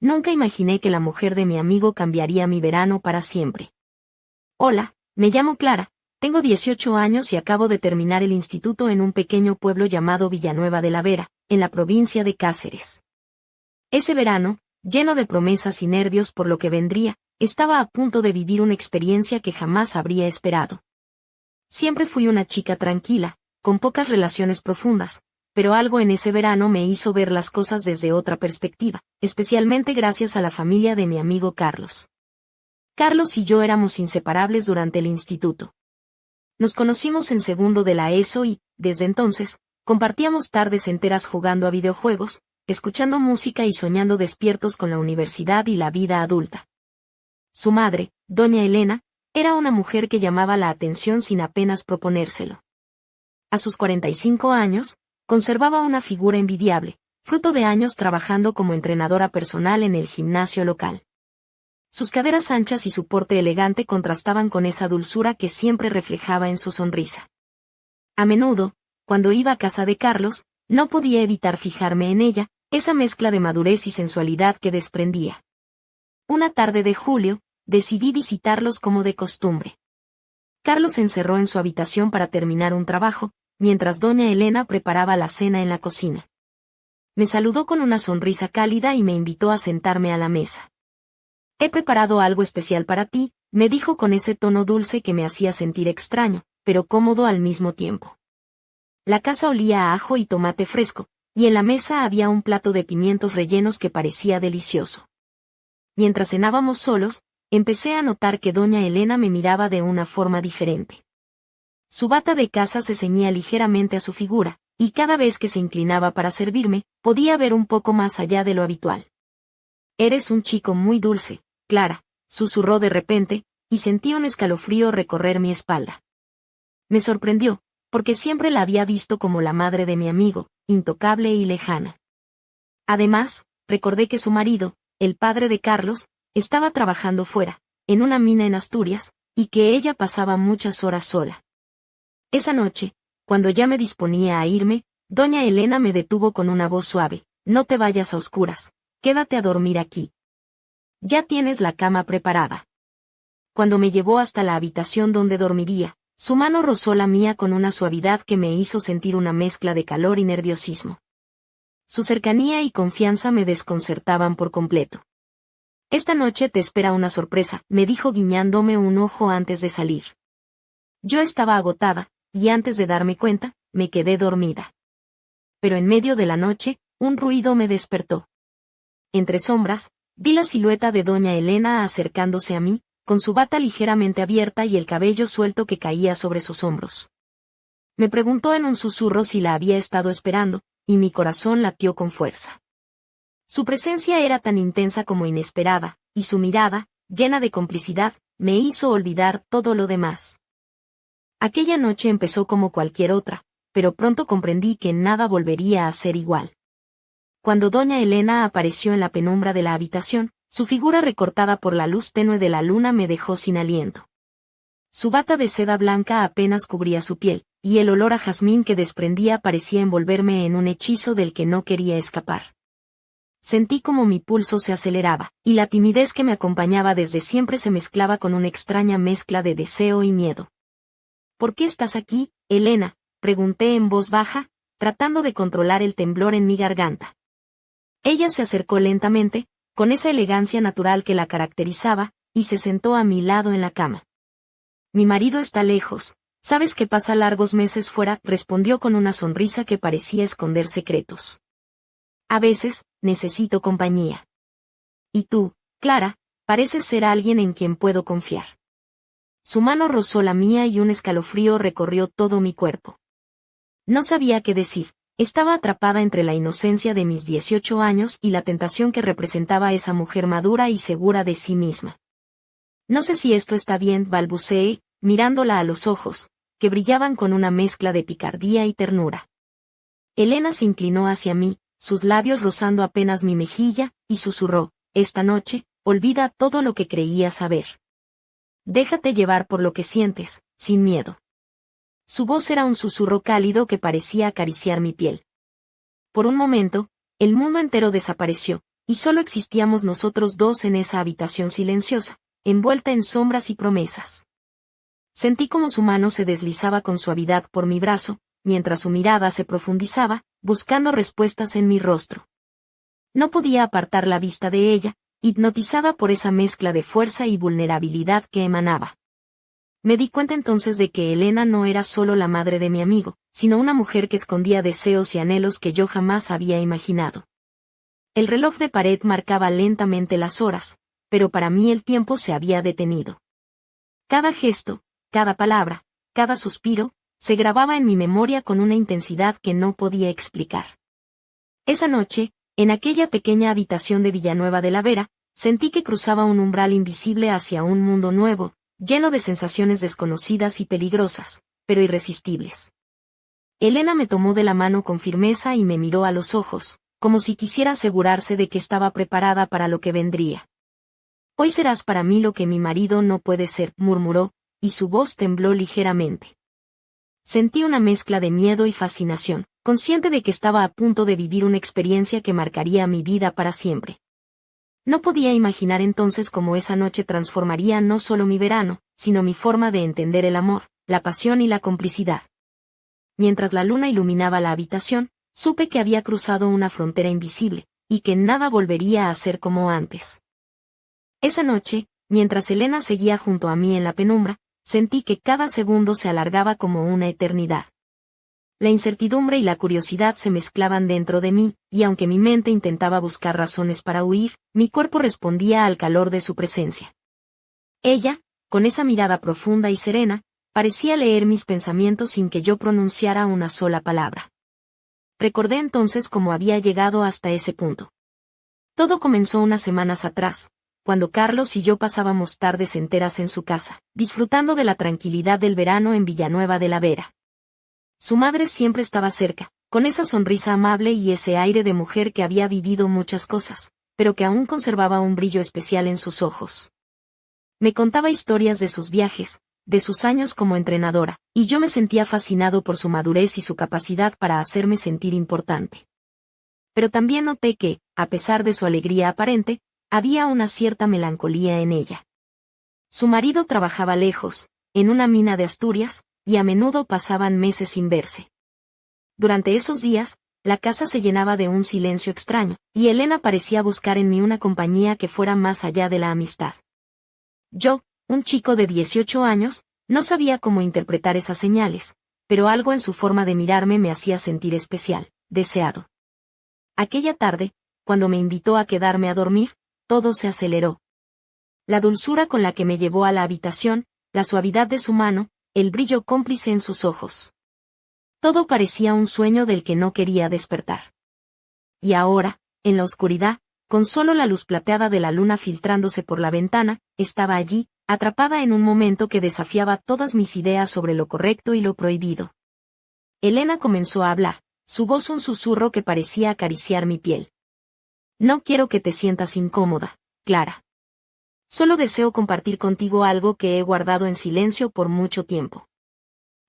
Nunca imaginé que la mujer de mi amigo cambiaría mi verano para siempre. Hola, me llamo Clara, tengo 18 años y acabo de terminar el instituto en un pequeño pueblo llamado Villanueva de la Vera, en la provincia de Cáceres. Ese verano, lleno de promesas y nervios por lo que vendría, estaba a punto de vivir una experiencia que jamás habría esperado. Siempre fui una chica tranquila, con pocas relaciones profundas, pero algo en ese verano me hizo ver las cosas desde otra perspectiva, especialmente gracias a la familia de mi amigo Carlos. Carlos y yo éramos inseparables durante el instituto. Nos conocimos en segundo de la ESO y, desde entonces, compartíamos tardes enteras jugando a videojuegos, escuchando música y soñando despiertos con la universidad y la vida adulta. Su madre, doña Elena, era una mujer que llamaba la atención sin apenas proponérselo. A sus 45 años, conservaba una figura envidiable, fruto de años trabajando como entrenadora personal en el gimnasio local. Sus caderas anchas y su porte elegante contrastaban con esa dulzura que siempre reflejaba en su sonrisa. A menudo, cuando iba a casa de Carlos, no podía evitar fijarme en ella, esa mezcla de madurez y sensualidad que desprendía. Una tarde de julio, decidí visitarlos como de costumbre. Carlos se encerró en su habitación para terminar un trabajo, mientras doña Elena preparaba la cena en la cocina. Me saludó con una sonrisa cálida y me invitó a sentarme a la mesa. He preparado algo especial para ti, me dijo con ese tono dulce que me hacía sentir extraño, pero cómodo al mismo tiempo. La casa olía a ajo y tomate fresco, y en la mesa había un plato de pimientos rellenos que parecía delicioso. Mientras cenábamos solos, empecé a notar que doña Elena me miraba de una forma diferente. Su bata de casa se ceñía ligeramente a su figura, y cada vez que se inclinaba para servirme, podía ver un poco más allá de lo habitual. «Eres un chico muy dulce, Clara», susurró de repente, y sentí un escalofrío recorrer mi espalda. Me sorprendió, porque siempre la había visto como la madre de mi amigo, intocable y lejana. Además, recordé que su marido, el padre de Carlos, estaba trabajando fuera, en una mina en Asturias, y que ella pasaba muchas horas sola. Esa noche, cuando ya me disponía a irme, doña Elena me detuvo con una voz suave: «No te vayas a oscuras, quédate a dormir aquí. Ya tienes la cama preparada». Cuando me llevó hasta la habitación donde dormiría, su mano rozó la mía con una suavidad que me hizo sentir una mezcla de calor y nerviosismo. Su cercanía y confianza me desconcertaban por completo. «Esta noche te espera una sorpresa», me dijo guiñándome un ojo antes de salir. Yo estaba agotada, y antes de darme cuenta, me quedé dormida. Pero en medio de la noche, un ruido me despertó. Entre sombras, vi la silueta de doña Elena acercándose a mí, con su bata ligeramente abierta y el cabello suelto que caía sobre sus hombros. Me preguntó en un susurro si la había estado esperando, y mi corazón latió con fuerza. Su presencia era tan intensa como inesperada, y su mirada, llena de complicidad, me hizo olvidar todo lo demás. Aquella noche empezó como cualquier otra, pero pronto comprendí que nada volvería a ser igual. Cuando doña Elena apareció en la penumbra de la habitación, su figura recortada por la luz tenue de la luna me dejó sin aliento. Su bata de seda blanca apenas cubría su piel, y el olor a jazmín que desprendía parecía envolverme en un hechizo del que no quería escapar. Sentí como mi pulso se aceleraba, y la timidez que me acompañaba desde siempre se mezclaba con una extraña mezcla de deseo y miedo. «¿Por qué estás aquí, Elena?», pregunté en voz baja, tratando de controlar el temblor en mi garganta. Ella se acercó lentamente, con esa elegancia natural que la caracterizaba, y se sentó a mi lado en la cama. «Mi marido está lejos, sabes que pasa largos meses fuera», respondió con una sonrisa que parecía esconder secretos. «A veces, necesito compañía. Y tú, Clara, pareces ser alguien en quien puedo confiar». Su mano rozó la mía y un escalofrío recorrió todo mi cuerpo. No sabía qué decir, estaba atrapada entre la inocencia de mis 18 años y la tentación que representaba esa mujer madura y segura de sí misma. «No sé si esto está bien», balbuceé, mirándola a los ojos, que brillaban con una mezcla de picardía y ternura. Elena se inclinó hacia mí, sus labios rozando apenas mi mejilla, y susurró: «Esta noche, olvida todo lo que creías saber. Déjate llevar por lo que sientes, sin miedo». Su voz era un susurro cálido que parecía acariciar mi piel. Por un momento, el mundo entero desapareció, y solo existíamos nosotros dos en esa habitación silenciosa, envuelta en sombras y promesas. Sentí como su mano se deslizaba con suavidad por mi brazo, mientras su mirada se profundizaba, buscando respuestas en mi rostro. No podía apartar la vista de ella, hipnotizada por esa mezcla de fuerza y vulnerabilidad que emanaba. Me di cuenta entonces de que Elena no era solo la madre de mi amigo, sino una mujer que escondía deseos y anhelos que yo jamás había imaginado. El reloj de pared marcaba lentamente las horas, pero para mí el tiempo se había detenido. Cada gesto, cada palabra, cada suspiro, se grababa en mi memoria con una intensidad que no podía explicar. Esa noche, en aquella pequeña habitación de Villanueva de la Vera, sentí que cruzaba un umbral invisible hacia un mundo nuevo, lleno de sensaciones desconocidas y peligrosas, pero irresistibles. Elena me tomó de la mano con firmeza y me miró a los ojos, como si quisiera asegurarse de que estaba preparada para lo que vendría. «Hoy serás para mí lo que mi marido no puede ser», murmuró, y su voz tembló ligeramente. Sentí una mezcla de miedo y fascinación, consciente de que estaba a punto de vivir una experiencia que marcaría mi vida para siempre. No podía imaginar entonces cómo esa noche transformaría no solo mi verano, sino mi forma de entender el amor, la pasión y la complicidad. Mientras la luna iluminaba la habitación, supe que había cruzado una frontera invisible, y que nada volvería a ser como antes. Esa noche, mientras Elena seguía junto a mí en la penumbra, sentí que cada segundo se alargaba como una eternidad. La incertidumbre y la curiosidad se mezclaban dentro de mí, y aunque mi mente intentaba buscar razones para huir, mi cuerpo respondía al calor de su presencia. Ella, con esa mirada profunda y serena, parecía leer mis pensamientos sin que yo pronunciara una sola palabra. Recordé entonces cómo había llegado hasta ese punto. Todo comenzó unas semanas atrás, cuando Carlos y yo pasábamos tardes enteras en su casa, disfrutando de la tranquilidad del verano en Villanueva de la Vera. Su madre siempre estaba cerca, con esa sonrisa amable y ese aire de mujer que había vivido muchas cosas, pero que aún conservaba un brillo especial en sus ojos. Me contaba historias de sus viajes, de sus años como entrenadora, y yo me sentía fascinado por su madurez y su capacidad para hacerme sentir importante. Pero también noté que, a pesar de su alegría aparente, había una cierta melancolía en ella. Su marido trabajaba lejos, en una mina de Asturias, y a menudo pasaban meses sin verse. Durante esos días, la casa se llenaba de un silencio extraño, y Elena parecía buscar en mí una compañía que fuera más allá de la amistad. Yo, un chico de 18 años, no sabía cómo interpretar esas señales, pero algo en su forma de mirarme me hacía sentir especial, deseado. Aquella tarde, cuando me invitó a quedarme a dormir, todo se aceleró. La dulzura con la que me llevó a la habitación, la suavidad de su mano, el brillo cómplice en sus ojos. Todo parecía un sueño del que no quería despertar. Y ahora, en la oscuridad, con solo la luz plateada de la luna filtrándose por la ventana, estaba allí, atrapada en un momento que desafiaba todas mis ideas sobre lo correcto y lo prohibido. Elena comenzó a hablar, su voz un susurro que parecía acariciar mi piel. «No quiero que te sientas incómoda, Clara. Solo deseo compartir contigo algo que he guardado en silencio por mucho tiempo».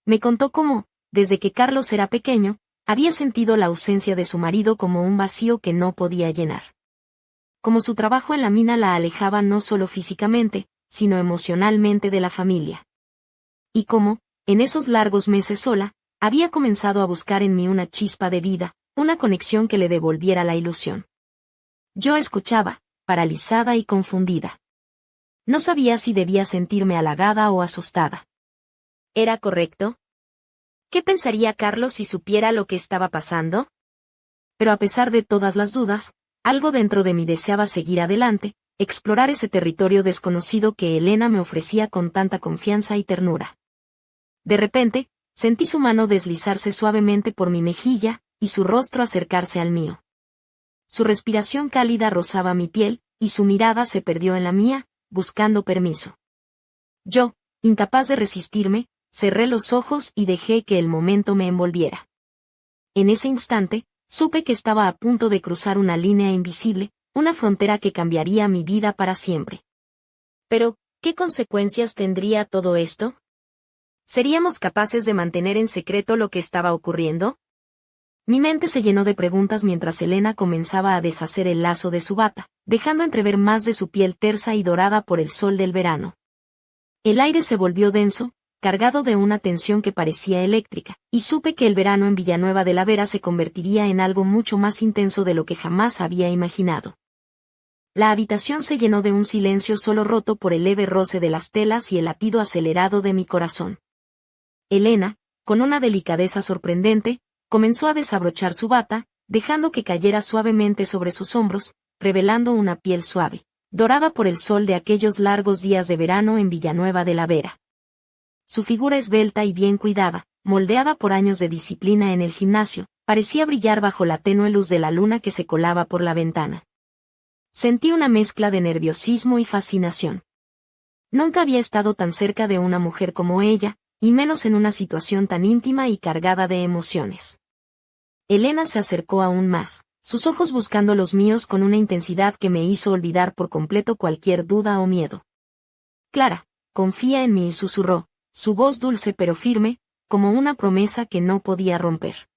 Me contó cómo, desde que Carlos era pequeño, había sentido la ausencia de su marido como un vacío que no podía llenar. Como su trabajo en la mina la alejaba no solo físicamente, sino emocionalmente de la familia. Y cómo, en esos largos meses sola, había comenzado a buscar en mí una chispa de vida, una conexión que le devolviera la ilusión. Yo escuchaba, paralizada y confundida. No sabía si debía sentirme halagada o asustada. ¿Era correcto? ¿Qué pensaría Carlos si supiera lo que estaba pasando? Pero a pesar de todas las dudas, algo dentro de mí deseaba seguir adelante, explorar ese territorio desconocido que Elena me ofrecía con tanta confianza y ternura. De repente, sentí su mano deslizarse suavemente por mi mejilla, y su rostro acercarse al mío. Su respiración cálida rozaba mi piel, y su mirada se perdió en la mía, buscando permiso. Yo, incapaz de resistirme, cerré los ojos y dejé que el momento me envolviera. En ese instante, supe que estaba a punto de cruzar una línea invisible, una frontera que cambiaría mi vida para siempre. Pero, ¿qué consecuencias tendría todo esto? ¿Seríamos capaces de mantener en secreto lo que estaba ocurriendo? Mi mente se llenó de preguntas mientras Elena comenzaba a deshacer el lazo de su bata, dejando entrever más de su piel tersa y dorada por el sol del verano. El aire se volvió denso, cargado de una tensión que parecía eléctrica, y supe que el verano en Villanueva de la Vera se convertiría en algo mucho más intenso de lo que jamás había imaginado. La habitación se llenó de un silencio solo roto por el leve roce de las telas y el latido acelerado de mi corazón. Elena, con una delicadeza sorprendente, comenzó a desabrochar su bata, dejando que cayera suavemente sobre sus hombros, revelando una piel suave, dorada por el sol de aquellos largos días de verano en Villanueva de la Vera. Su figura esbelta y bien cuidada, moldeada por años de disciplina en el gimnasio, parecía brillar bajo la tenue luz de la luna que se colaba por la ventana. Sentí una mezcla de nerviosismo y fascinación. Nunca había estado tan cerca de una mujer como ella, y menos en una situación tan íntima y cargada de emociones. Elena se acercó aún más, sus ojos buscando los míos con una intensidad que me hizo olvidar por completo cualquier duda o miedo. Clara, confía en mí, susurró, su voz dulce pero firme, como una promesa que no podía romper.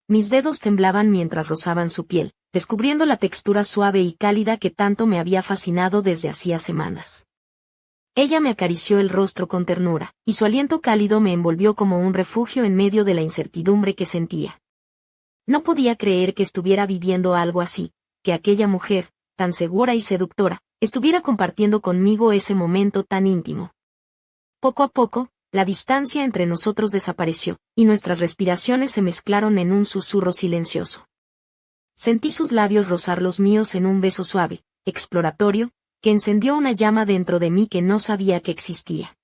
Mis dedos temblaban mientras rozaban su piel, descubriendo la textura suave y cálida que tanto me había fascinado desde hacía semanas. Ella me acarició el rostro con ternura, y su aliento cálido me envolvió como un refugio en medio de la incertidumbre que sentía. No podía creer que estuviera viviendo algo así, que aquella mujer, tan segura y seductora, estuviera compartiendo conmigo ese momento tan íntimo. Poco a poco, la distancia entre nosotros desapareció, y nuestras respiraciones se mezclaron en un susurro silencioso. Sentí sus labios rozar los míos en un beso suave, exploratorio, que encendió una llama dentro de mí que no sabía que existía.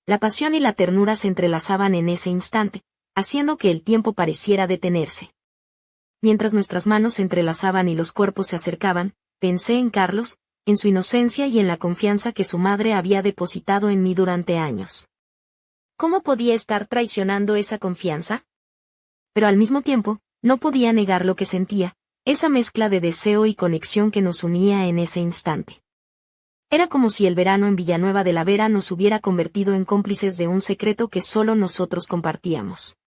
La pasión y la ternura se entrelazaban en ese instante, haciendo que el tiempo pareciera detenerse. Mientras nuestras manos se entrelazaban y los cuerpos se acercaban, pensé en Carlos, en su inocencia y en la confianza que su madre había depositado en mí durante años. ¿Cómo podía estar traicionando esa confianza? Pero al mismo tiempo, no podía negar lo que sentía, esa mezcla de deseo y conexión que nos unía en ese instante. Era como si el verano en Villanueva de la Vera nos hubiera convertido en cómplices de un secreto que solo nosotros compartíamos.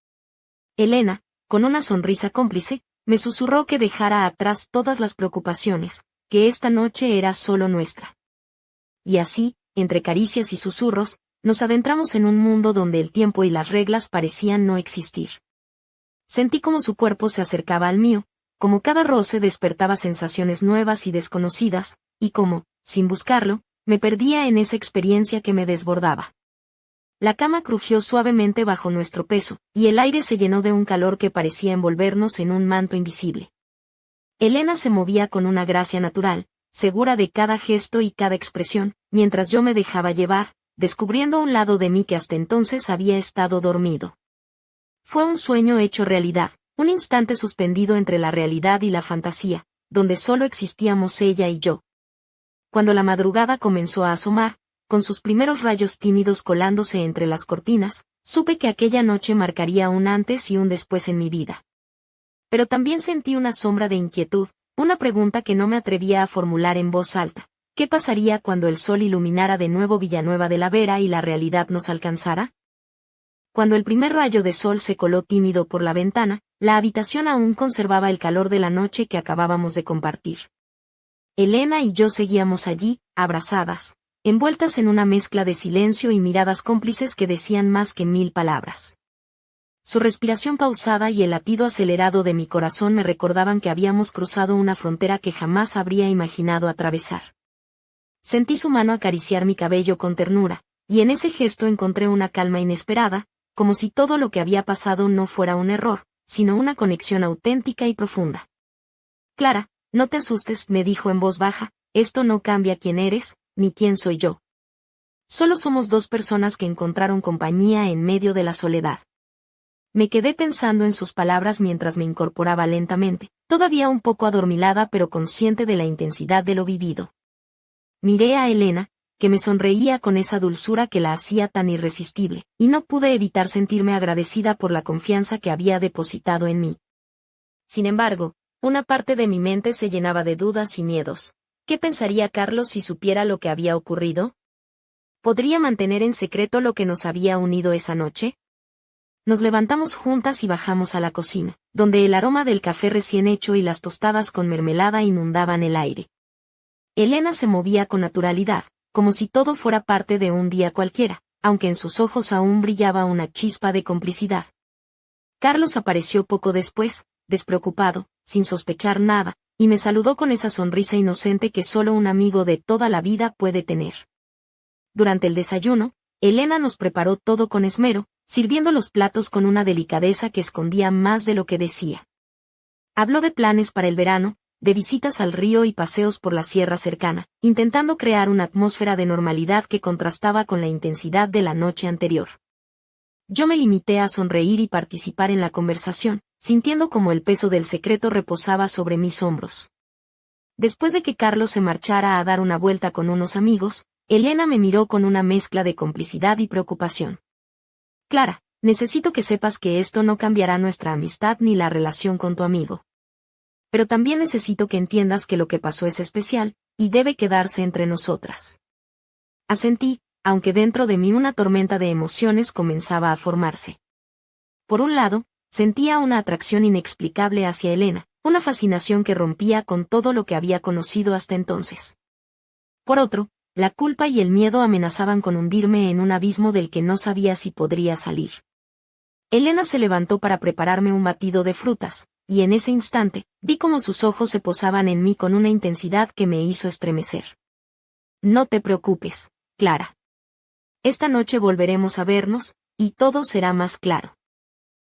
Elena, con una sonrisa cómplice, me susurró que dejara atrás todas las preocupaciones, que esta noche era solo nuestra. Y así, entre caricias y susurros, nos adentramos en un mundo donde el tiempo y las reglas parecían no existir. Sentí como su cuerpo se acercaba al mío, como cada roce despertaba sensaciones nuevas y desconocidas, y como, sin buscarlo, me perdía en esa experiencia que me desbordaba. La cama crujió suavemente bajo nuestro peso, y el aire se llenó de un calor que parecía envolvernos en un manto invisible. Elena se movía con una gracia natural, segura de cada gesto y cada expresión, mientras yo me dejaba llevar, descubriendo un lado de mí que hasta entonces había estado dormido. Fue un sueño hecho realidad, un instante suspendido entre la realidad y la fantasía, donde solo existíamos ella y yo. Cuando la madrugada comenzó a asomar, con sus primeros rayos tímidos colándose entre las cortinas, supe que aquella noche marcaría un antes y un después en mi vida. Pero también sentí una sombra de inquietud, una pregunta que no me atrevía a formular en voz alta. ¿Qué pasaría cuando el sol iluminara de nuevo Villanueva de la Vera y la realidad nos alcanzara? Cuando el primer rayo de sol se coló tímido por la ventana, la habitación aún conservaba el calor de la noche que acabábamos de compartir. Elena y yo seguíamos allí, abrazadas, envueltas en una mezcla de silencio y miradas cómplices que decían más que 1000 palabras. Su respiración pausada y el latido acelerado de mi corazón me recordaban que habíamos cruzado una frontera que jamás habría imaginado atravesar. Sentí su mano acariciar mi cabello con ternura, y en ese gesto encontré una calma inesperada, como si todo lo que había pasado no fuera un error, sino una conexión auténtica y profunda. Clara, no te asustes, me dijo en voz baja, esto no cambia quién eres, ni quién soy yo. Solo somos dos personas que encontraron compañía en medio de la soledad. Me quedé pensando en sus palabras mientras me incorporaba lentamente, todavía un poco adormilada pero consciente de la intensidad de lo vivido. Miré a Elena, que me sonreía con esa dulzura que la hacía tan irresistible, y no pude evitar sentirme agradecida por la confianza que había depositado en mí. Sin embargo, una parte de mi mente se llenaba de dudas y miedos. ¿Qué pensaría Carlos si supiera lo que había ocurrido? ¿Podría mantener en secreto lo que nos había unido esa noche? Nos levantamos juntas y bajamos a la cocina, donde el aroma del café recién hecho y las tostadas con mermelada inundaban el aire. Elena se movía con naturalidad, como si todo fuera parte de un día cualquiera, aunque en sus ojos aún brillaba una chispa de complicidad. Carlos apareció poco después, despreocupado, sin sospechar nada, y me saludó con esa sonrisa inocente que solo un amigo de toda la vida puede tener. Durante el desayuno, Elena nos preparó todo con esmero, sirviendo los platos con una delicadeza que escondía más de lo que decía. Habló de planes para el verano, de visitas al río y paseos por la sierra cercana, intentando crear una atmósfera de normalidad que contrastaba con la intensidad de la noche anterior. Yo me limité a sonreír y participar en la conversación, sintiendo como el peso del secreto reposaba sobre mis hombros. Después de que Carlos se marchara a dar una vuelta con unos amigos, Elena me miró con una mezcla de complicidad y preocupación. Clara, necesito que sepas que esto no cambiará nuestra amistad ni la relación con tu amigo. Pero también necesito que entiendas que lo que pasó es especial, y debe quedarse entre nosotras. Asentí, aunque dentro de mí una tormenta de emociones comenzaba a formarse. Por un lado, sentía una atracción inexplicable hacia Elena, una fascinación que rompía con todo lo que había conocido hasta entonces. Por otro, la culpa y el miedo amenazaban con hundirme en un abismo del que no sabía si podría salir. Elena se levantó para prepararme un batido de frutas, y en ese instante, vi cómo sus ojos se posaban en mí con una intensidad que me hizo estremecer. No te preocupes, Clara. Esta noche volveremos a vernos, y todo será más claro.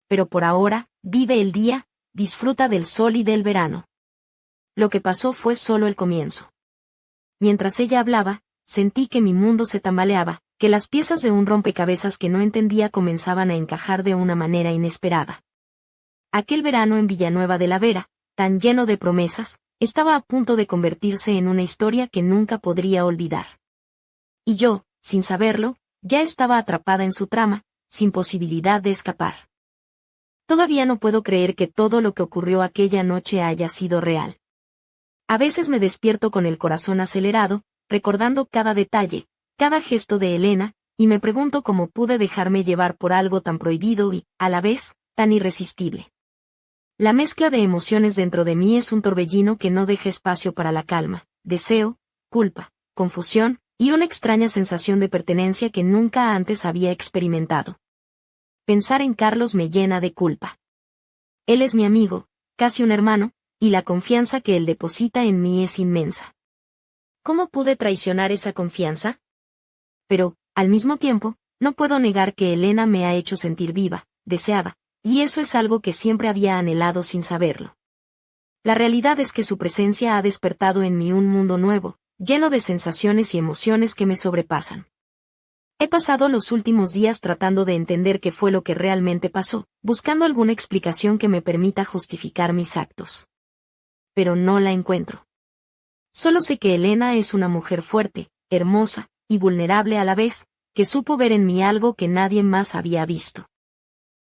Pero por ahora, vive el día, disfruta del sol y del verano. Lo que pasó fue solo el comienzo. Mientras ella hablaba, sentí que mi mundo se tambaleaba, que las piezas de un rompecabezas que no entendía comenzaban a encajar de una manera inesperada. Aquel verano en Villanueva de la Vera, tan lleno de promesas, estaba a punto de convertirse en una historia que nunca podría olvidar. Y yo, sin saberlo, ya estaba atrapada en su trama, sin posibilidad de escapar. Todavía no puedo creer que todo lo que ocurrió aquella noche haya sido real. A veces me despierto con el corazón acelerado, recordando cada detalle, cada gesto de Elena, y me pregunto cómo pude dejarme llevar por algo tan prohibido y, a la vez, tan irresistible. La mezcla de emociones dentro de mí es un torbellino que no deja espacio para la calma, deseo, culpa, confusión, y una extraña sensación de pertenencia que nunca antes había experimentado. Pensar en Carlos me llena de culpa. Él es mi amigo, casi un hermano, y la confianza que él deposita en mí es inmensa. ¿Cómo pude traicionar esa confianza? Pero, al mismo tiempo, no puedo negar que Elena me ha hecho sentir viva, deseada, y eso es algo que siempre había anhelado sin saberlo. La realidad es que su presencia ha despertado en mí un mundo nuevo, lleno de sensaciones y emociones que me sobrepasan. He pasado los últimos días tratando de entender qué fue lo que realmente pasó, buscando alguna explicación que me permita justificar mis actos. Pero no la encuentro. Solo sé que Elena es una mujer fuerte, hermosa, y vulnerable a la vez, que supo ver en mí algo que nadie más había visto.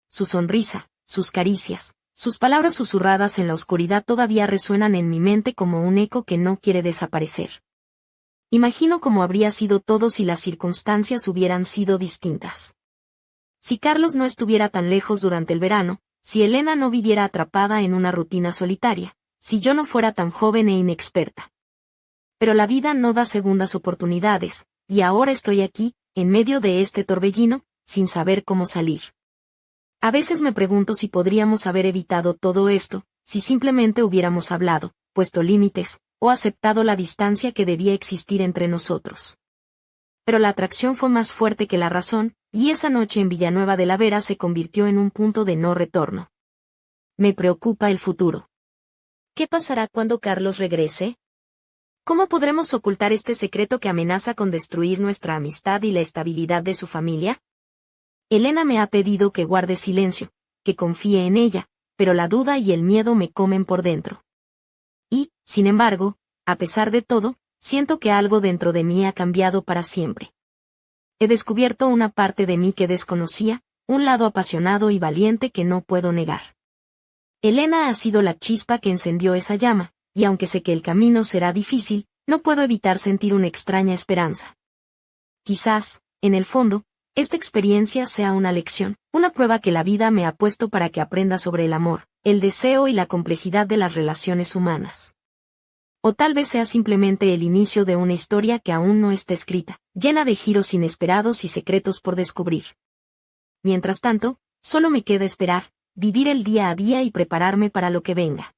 Su sonrisa, sus caricias, sus palabras susurradas en la oscuridad todavía resuenan en mi mente como un eco que no quiere desaparecer. Imagino cómo habría sido todo si las circunstancias hubieran sido distintas. Si Carlos no estuviera tan lejos durante el verano, si Elena no viviera atrapada en una rutina solitaria, si yo no fuera tan joven e inexperta. Pero la vida no da segundas oportunidades, y ahora estoy aquí, en medio de este torbellino, sin saber cómo salir. A veces me pregunto si podríamos haber evitado todo esto, si simplemente hubiéramos hablado, puesto límites, o aceptado la distancia que debía existir entre nosotros. Pero la atracción fue más fuerte que la razón, y esa noche en Villanueva de la Vera se convirtió en un punto de no retorno. Me preocupa el futuro. ¿Qué pasará cuando Carlos regrese? ¿Cómo podremos ocultar este secreto que amenaza con destruir nuestra amistad y la estabilidad de su familia? Elena me ha pedido que guarde silencio, que confíe en ella, pero la duda y el miedo me comen por dentro. Y, sin embargo, a pesar de todo, siento que algo dentro de mí ha cambiado para siempre. He descubierto una parte de mí que desconocía, un lado apasionado y valiente que no puedo negar. Elena ha sido la chispa que encendió esa llama, y aunque sé que el camino será difícil, no puedo evitar sentir una extraña esperanza. Quizás, en el fondo, esta experiencia sea una lección, una prueba que la vida me ha puesto para que aprenda sobre el amor, el deseo y la complejidad de las relaciones humanas. O tal vez sea simplemente el inicio de una historia que aún no está escrita, llena de giros inesperados y secretos por descubrir. Mientras tanto, solo me queda esperar, vivir el día a día y prepararme para lo que venga.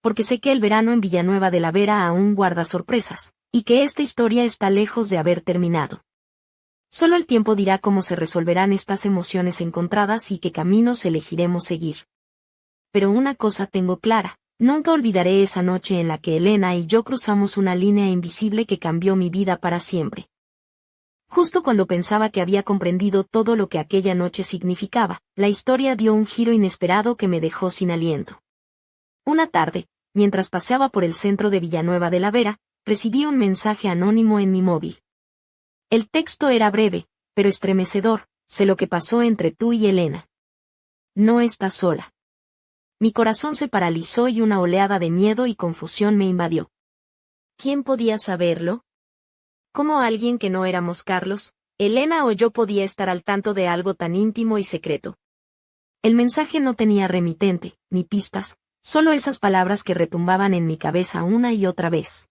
Porque sé que el verano en Villanueva de la Vera aún guarda sorpresas, y que esta historia está lejos de haber terminado. Solo el tiempo dirá cómo se resolverán estas emociones encontradas y qué caminos elegiremos seguir. Pero una cosa tengo clara, nunca olvidaré esa noche en la que Elena y yo cruzamos una línea invisible que cambió mi vida para siempre. Justo cuando pensaba que había comprendido todo lo que aquella noche significaba, la historia dio un giro inesperado que me dejó sin aliento. Una tarde, mientras paseaba por el centro de Villanueva de la Vera, recibí un mensaje anónimo en mi móvil. El texto era breve, pero estremecedor: sé lo que pasó entre tú y Elena. No estás sola. Mi corazón se paralizó y una oleada de miedo y confusión me invadió. ¿Quién podía saberlo? ¿Cómo alguien que no éramos Carlos, Elena o yo podía estar al tanto de algo tan íntimo y secreto? El mensaje no tenía remitente, ni pistas, solo esas palabras que retumbaban en mi cabeza una y otra vez.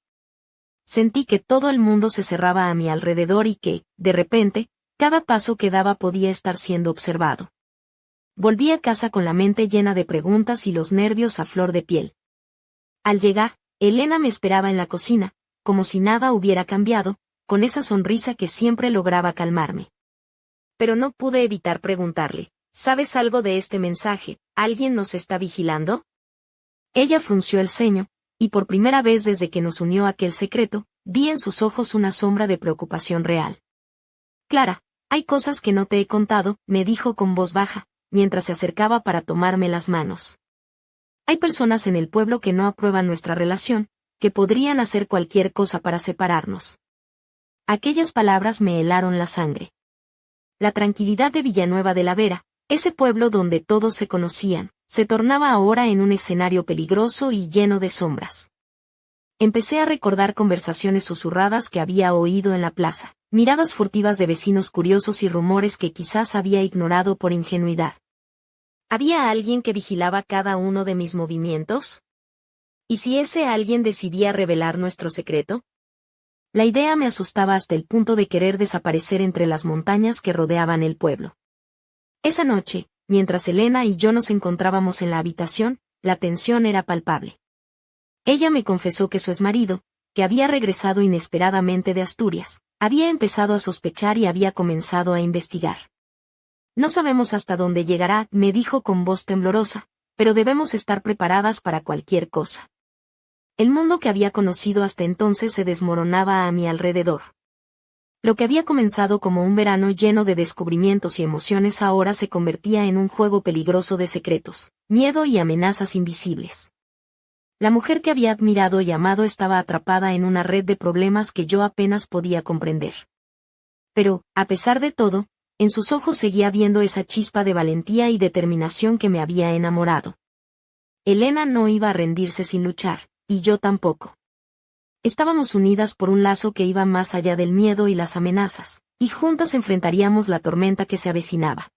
Sentí que todo el mundo se cerraba a mi alrededor y que, de repente, cada paso que daba podía estar siendo observado. Volví a casa con la mente llena de preguntas y los nervios a flor de piel. Al llegar, Elena me esperaba en la cocina, como si nada hubiera cambiado, con esa sonrisa que siempre lograba calmarme. Pero no pude evitar preguntarle: ¿sabes algo de este mensaje? ¿Alguien nos está vigilando? Ella frunció el ceño, y por primera vez desde que nos unió aquel secreto, vi en sus ojos una sombra de preocupación real. Clara, hay cosas que no te he contado, me dijo con voz baja, mientras se acercaba para tomarme las manos. Hay personas en el pueblo que no aprueban nuestra relación, que podrían hacer cualquier cosa para separarnos. Aquellas palabras me helaron la sangre. La tranquilidad de Villanueva de la Vera, ese pueblo donde todos se conocían, se tornaba ahora en un escenario peligroso y lleno de sombras. Empecé a recordar conversaciones susurradas que había oído en la plaza, miradas furtivas de vecinos curiosos y rumores que quizás había ignorado por ingenuidad. ¿Había alguien que vigilaba cada uno de mis movimientos? ¿Y si ese alguien decidía revelar nuestro secreto? La idea me asustaba hasta el punto de querer desaparecer entre las montañas que rodeaban el pueblo. Esa noche, mientras Elena y yo nos encontrábamos en la habitación, la tensión era palpable. Ella me confesó que su exmarido, que había regresado inesperadamente de Asturias, había empezado a sospechar y había comenzado a investigar. No sabemos hasta dónde llegará, me dijo con voz temblorosa, pero debemos estar preparadas para cualquier cosa. El mundo que había conocido hasta entonces se desmoronaba a mi alrededor. Lo que había comenzado como un verano lleno de descubrimientos y emociones ahora se convertía en un juego peligroso de secretos, miedo y amenazas invisibles. La mujer que había admirado y amado estaba atrapada en una red de problemas que yo apenas podía comprender. Pero, a pesar de todo, en sus ojos seguía viendo esa chispa de valentía y determinación que me había enamorado. Elena no iba a rendirse sin luchar, y yo tampoco. Estábamos unidas por un lazo que iba más allá del miedo y las amenazas, y juntas enfrentaríamos la tormenta que se avecinaba.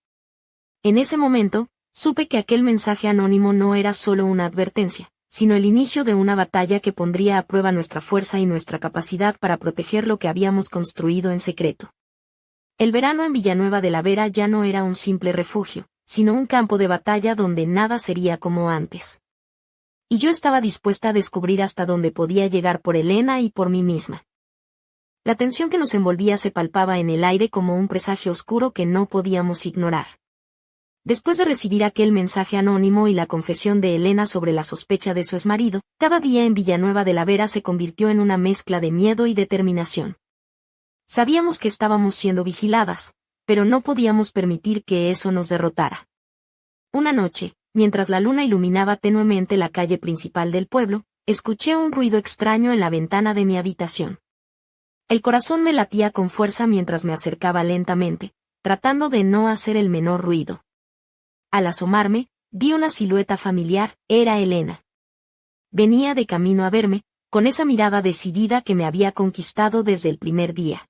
En ese momento, supe que aquel mensaje anónimo no era solo una advertencia, sino el inicio de una batalla que pondría a prueba nuestra fuerza y nuestra capacidad para proteger lo que habíamos construido en secreto. El verano en Villanueva de la Vera ya no era un simple refugio, sino un campo de batalla donde nada sería como antes. Y yo estaba dispuesta a descubrir hasta dónde podía llegar por Elena y por mí misma. La tensión que nos envolvía se palpaba en el aire como un presagio oscuro que no podíamos ignorar. Después de recibir aquel mensaje anónimo y la confesión de Elena sobre la sospecha de su exmarido, cada día en Villanueva de la Vera se convirtió en una mezcla de miedo y determinación. Sabíamos que estábamos siendo vigiladas, pero no podíamos permitir que eso nos derrotara. Una noche, mientras la luna iluminaba tenuemente la calle principal del pueblo, escuché un ruido extraño en la ventana de mi habitación. El corazón me latía con fuerza mientras me acercaba lentamente, tratando de no hacer el menor ruido. Al asomarme, vi una silueta familiar, era Elena. Venía de camino a verme, con esa mirada decidida que me había conquistado desde el primer día.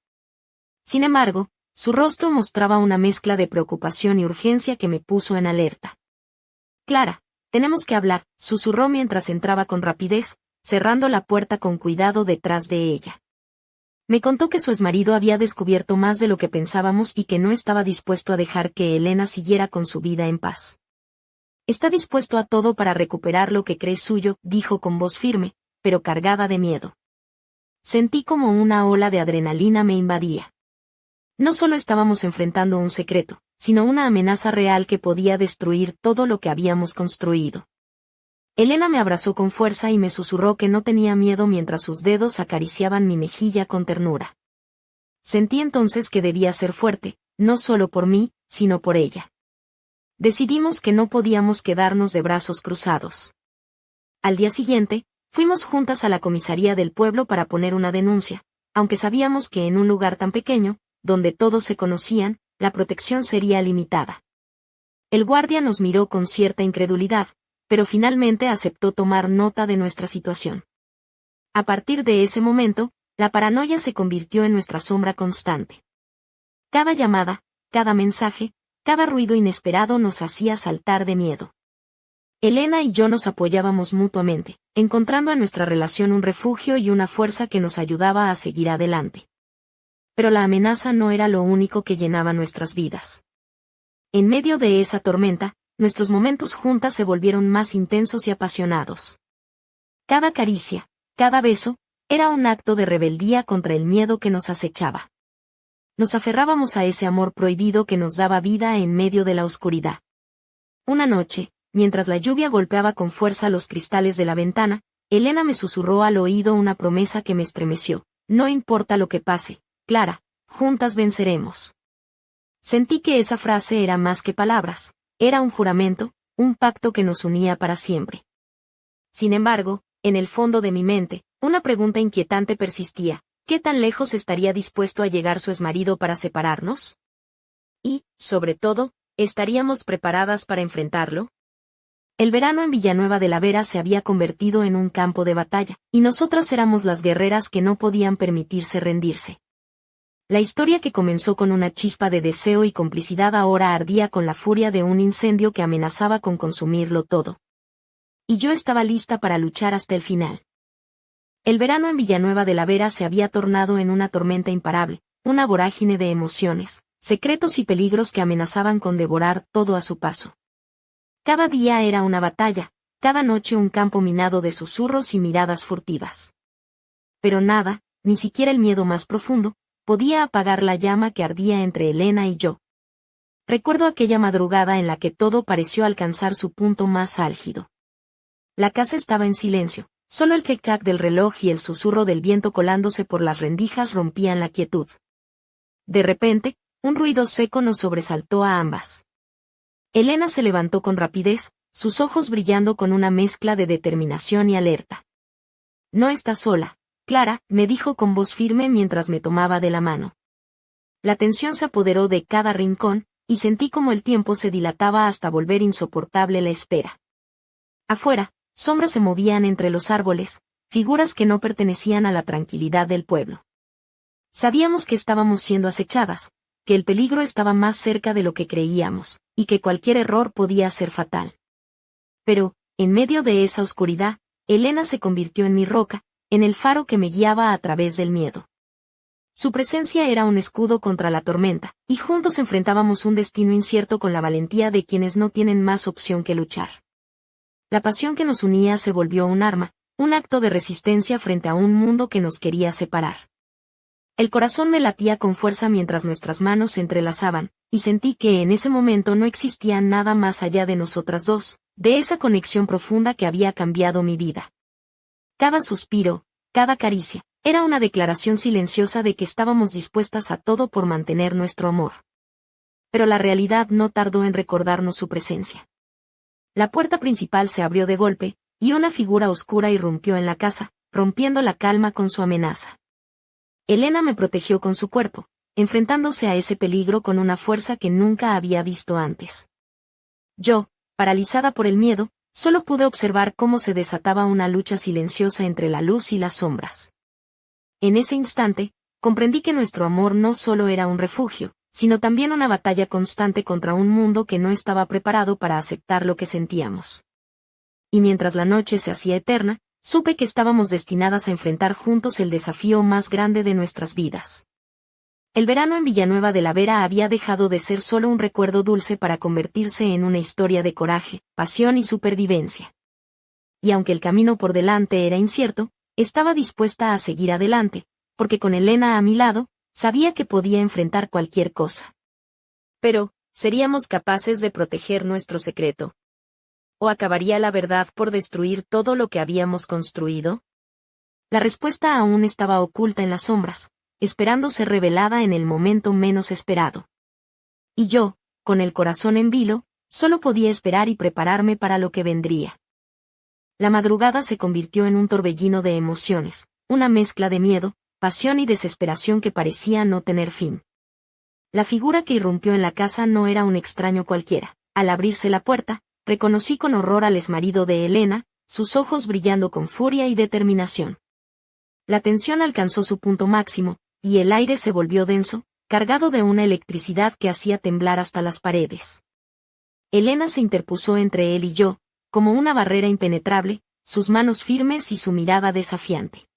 Sin embargo, su rostro mostraba una mezcla de preocupación y urgencia que me puso en alerta. Clara, tenemos que hablar, susurró mientras entraba con rapidez, cerrando la puerta con cuidado detrás de ella. Me contó que su exmarido había descubierto más de lo que pensábamos y que no estaba dispuesto a dejar que Elena siguiera con su vida en paz. Está dispuesto a todo para recuperar lo que cree suyo, dijo con voz firme, pero cargada de miedo. Sentí como una ola de adrenalina me invadía. No solo estábamos enfrentando un secreto, sino una amenaza real que podía destruir todo lo que habíamos construido. Elena me abrazó con fuerza y me susurró que no tenía miedo mientras sus dedos acariciaban mi mejilla con ternura. Sentí entonces que debía ser fuerte, no solo por mí, sino por ella. Decidimos que no podíamos quedarnos de brazos cruzados. Al día siguiente, fuimos juntas a la comisaría del pueblo para poner una denuncia, aunque sabíamos que en un lugar tan pequeño, donde todos se conocían, la protección sería limitada. El guardia nos miró con cierta incredulidad, pero finalmente aceptó tomar nota de nuestra situación. A partir de ese momento, la paranoia se convirtió en nuestra sombra constante. Cada llamada, cada mensaje, cada ruido inesperado nos hacía saltar de miedo. Elena y yo nos apoyábamos mutuamente, encontrando en nuestra relación un refugio y una fuerza que nos ayudaba a seguir adelante. Pero la amenaza no era lo único que llenaba nuestras vidas. En medio de esa tormenta, nuestros momentos juntas se volvieron más intensos y apasionados. Cada caricia, cada beso, era un acto de rebeldía contra el miedo que nos acechaba. Nos aferrábamos a ese amor prohibido que nos daba vida en medio de la oscuridad. Una noche, mientras la lluvia golpeaba con fuerza los cristales de la ventana, Elena me susurró al oído una promesa que me estremeció: no importa lo que pase, Clara, juntas venceremos. Sentí que esa frase era más que palabras. Era un juramento, un pacto que nos unía para siempre. Sin embargo, en el fondo de mi mente, una pregunta inquietante persistía: ¿qué tan lejos estaría dispuesto a llegar su exmarido para separarnos? Y, sobre todo, ¿estaríamos preparadas para enfrentarlo? El verano en Villanueva de la Vera se había convertido en un campo de batalla, y nosotras éramos las guerreras que no podían permitirse rendirse. La historia que comenzó con una chispa de deseo y complicidad ahora ardía con la furia de un incendio que amenazaba con consumirlo todo. Y yo estaba lista para luchar hasta el final. El verano en Villanueva de la Vera se había tornado en una tormenta imparable, una vorágine de emociones, secretos y peligros que amenazaban con devorar todo a su paso. Cada día era una batalla, cada noche un campo minado de susurros y miradas furtivas. Pero nada, ni siquiera el miedo más profundo, podía apagar la llama que ardía entre Elena y yo. Recuerdo aquella madrugada en la que todo pareció alcanzar su punto más álgido. La casa estaba en silencio, solo el tic-tac del reloj y el susurro del viento colándose por las rendijas rompían la quietud. De repente, un ruido seco nos sobresaltó a ambas. Elena se levantó con rapidez, sus ojos brillando con una mezcla de determinación y alerta. «No estás sola, Clara», me dijo con voz firme mientras me tomaba de la mano. La tensión se apoderó de cada rincón, y sentí como el tiempo se dilataba hasta volver insoportable la espera. Afuera, sombras se movían entre los árboles, figuras que no pertenecían a la tranquilidad del pueblo. Sabíamos que estábamos siendo acechadas, que el peligro estaba más cerca de lo que creíamos, y que cualquier error podía ser fatal. Pero, en medio de esa oscuridad, Elena se convirtió en mi roca, en el faro que me guiaba a través del miedo. Su presencia era un escudo contra la tormenta, y juntos enfrentábamos un destino incierto con la valentía de quienes no tienen más opción que luchar. La pasión que nos unía se volvió un arma, un acto de resistencia frente a un mundo que nos quería separar. El corazón me latía con fuerza mientras nuestras manos se entrelazaban, y sentí que en ese momento no existía nada más allá de nosotras dos, de esa conexión profunda que había cambiado mi vida. Cada suspiro, cada caricia, era una declaración silenciosa de que estábamos dispuestas a todo por mantener nuestro amor. Pero la realidad no tardó en recordarnos su presencia. La puerta principal se abrió de golpe, y una figura oscura irrumpió en la casa, rompiendo la calma con su amenaza. Elena me protegió con su cuerpo, enfrentándose a ese peligro con una fuerza que nunca había visto antes. Yo, paralizada por el miedo, solo pude observar cómo se desataba una lucha silenciosa entre la luz y las sombras. En ese instante, comprendí que nuestro amor no solo era un refugio, sino también una batalla constante contra un mundo que no estaba preparado para aceptar lo que sentíamos. y mientras la noche se hacía eterna, supe que estábamos destinadas a enfrentar juntos el desafío más grande de nuestras vidas. El verano en Villanueva de la Vera había dejado de ser solo un recuerdo dulce para convertirse en una historia de coraje, pasión y supervivencia. Y aunque el camino por delante era incierto, estaba dispuesta a seguir adelante, porque con Elena a mi lado, sabía que podía enfrentar cualquier cosa. Pero, ¿seríamos capaces de proteger nuestro secreto? ¿O acabaría la verdad por destruir todo lo que habíamos construido? La respuesta aún estaba oculta en las sombras, esperando ser revelada en el momento menos esperado. Y yo, con el corazón en vilo, solo podía esperar y prepararme para lo que vendría. La madrugada se convirtió en un torbellino de emociones, una mezcla de miedo, pasión y desesperación que parecía no tener fin. La figura que irrumpió en la casa no era un extraño cualquiera. Al abrirse la puerta, reconocí con horror al exmarido de Elena, sus ojos brillando con furia y determinación. La tensión alcanzó su punto máximo, y el aire se volvió denso, cargado de una electricidad que hacía temblar hasta las paredes. Elena se interpuso entre él y yo, como una barrera impenetrable, sus manos firmes y su mirada desafiante.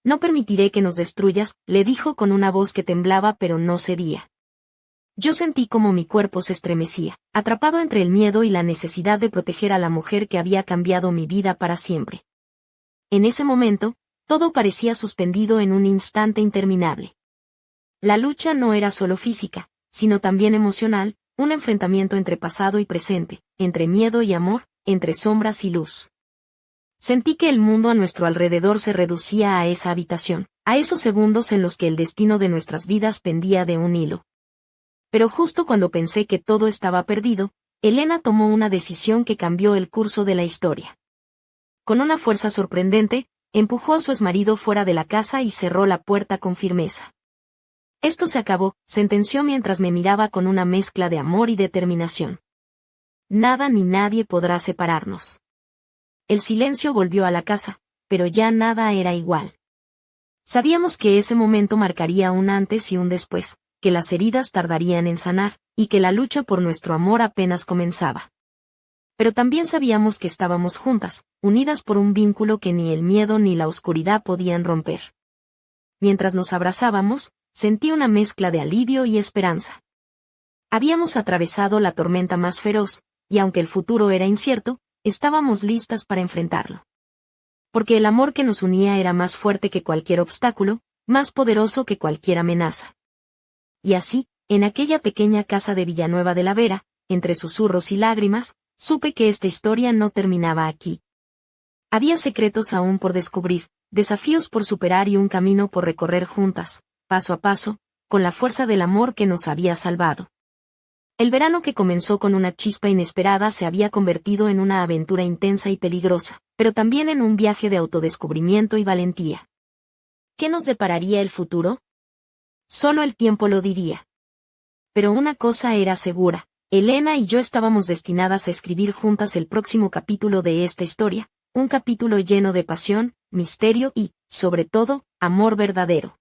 «No permitiré que nos destruyas», le dijo con una voz que temblaba pero no cedía. Yo sentí como mi cuerpo se estremecía, atrapado entre el miedo y la necesidad de proteger a la mujer que había cambiado mi vida para siempre. En ese momento, todo parecía suspendido en un instante interminable. La lucha no era solo física, sino también emocional, un enfrentamiento entre pasado y presente, entre miedo y amor, entre sombras y luz. Sentí que el mundo a nuestro alrededor se reducía a esa habitación, a esos segundos en los que el destino de nuestras vidas pendía de un hilo. Pero justo cuando pensé que todo estaba perdido, Elena tomó una decisión que cambió el curso de la historia. Con una fuerza sorprendente, empujó a su exmarido fuera de la casa y cerró la puerta con firmeza. «Esto se acabó», sentenció mientras me miraba con una mezcla de amor y determinación. «Nada ni nadie podrá separarnos». El silencio volvió a la casa, pero ya nada era igual. Sabíamos que ese momento marcaría un antes y un después, que las heridas tardarían en sanar, y que la lucha por nuestro amor apenas comenzaba. Pero también sabíamos que estábamos juntas, unidas por un vínculo que ni el miedo ni la oscuridad podían romper. Mientras nos abrazábamos, sentí una mezcla de alivio y esperanza. Habíamos atravesado la tormenta más feroz, y aunque el futuro era incierto, estábamos listas para enfrentarlo. Porque el amor que nos unía era más fuerte que cualquier obstáculo, más poderoso que cualquier amenaza. Y así, en aquella pequeña casa de Villanueva de la Vera, entre susurros y lágrimas, supe que esta historia no terminaba aquí. Había secretos aún por descubrir, desafíos por superar y un camino por recorrer juntas, paso a paso, con la fuerza del amor que nos había salvado. El verano que comenzó con una chispa inesperada se había convertido en una aventura intensa y peligrosa, pero también en un viaje de autodescubrimiento y valentía. ¿Qué nos depararía el futuro? Solo el tiempo lo diría. Pero una cosa era segura, Elena y yo estábamos destinadas a escribir juntas el próximo capítulo de esta historia, un capítulo lleno de pasión, misterio y, sobre todo, amor verdadero.